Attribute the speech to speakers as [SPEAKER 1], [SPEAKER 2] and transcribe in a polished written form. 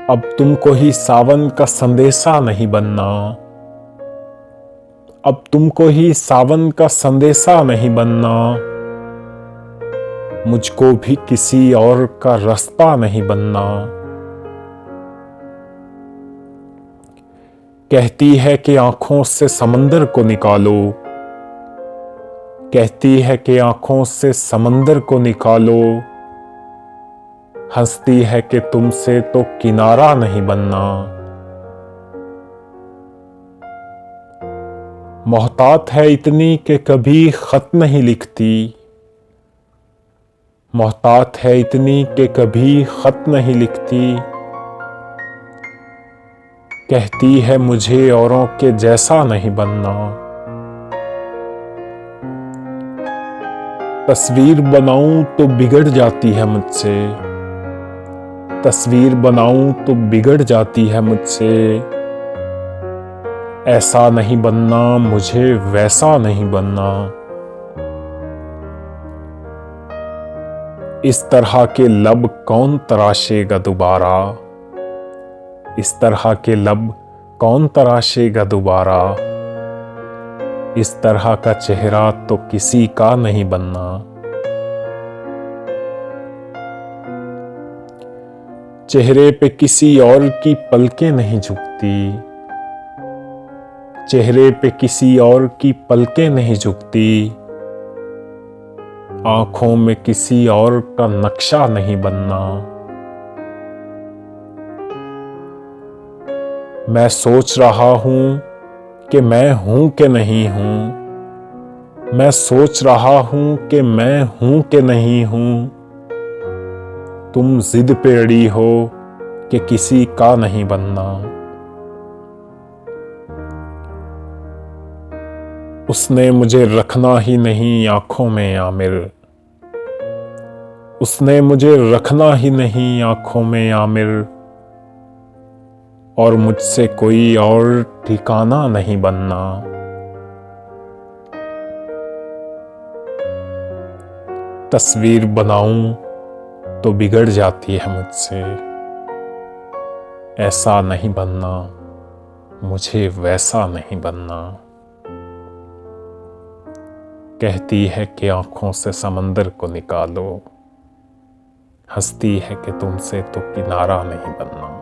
[SPEAKER 1] अब तुमको ही सावन का संदेशा नहीं बनना। अब तुमको ही सावन का संदेशा नहीं बनना। मुझको भी किसी और का रास्ता नहीं बनना। कहती है कि आंखों से समंदर को निकालो। कहती है कि आंखों से समंदर को निकालो। हंसती है कि तुमसे तो किनारा नहीं बनना। मोहतात है इतनी कि कभी खत नहीं लिखती। मोहतात है इतनी कि कभी खत नहीं लिखती। कहती है मुझे औरों के जैसा नहीं बनना। तस्वीर बनाऊं तो बिगड़ जाती है मुझसे। तस्वीर बनाऊं तो बिगड़ जाती है मुझसे। ऐसा नहीं बनना, मुझे वैसा नहीं बनना। इस तरह के लब कौन तराशेगा दोबारा। इस तरह के लब कौन तराशेगा दोबारा। इस तरह का चेहरा तो किसी का नहीं बनना। चेहरे पे किसी और की पलकें नहीं झुकती। चेहरे पे किसी और की पलकें नहीं झुकती। आंखों में किसी और का नक्शा नहीं बनना। मैं सोच रहा हूं कि मैं हूं कि नहीं हूं। मैं सोच रहा हूं कि मैं हूं कि नहीं हूं। तुम जिद पे अड़ी हो कि किसी का नहीं बनना। उसने मुझे रखना ही नहीं आंखों में आमिर। उसने मुझे रखना ही नहीं आंखों में आमिर। और मुझसे कोई और ठिकाना नहीं बनना। तस्वीर बनाऊं तो बिगड़ जाती है मुझसे। ऐसा नहीं बनना, मुझे वैसा नहीं बनना। कहती है कि आंखों से समंदर को निकालो। हंसती है कि तुमसे तो किनारा नहीं बनना।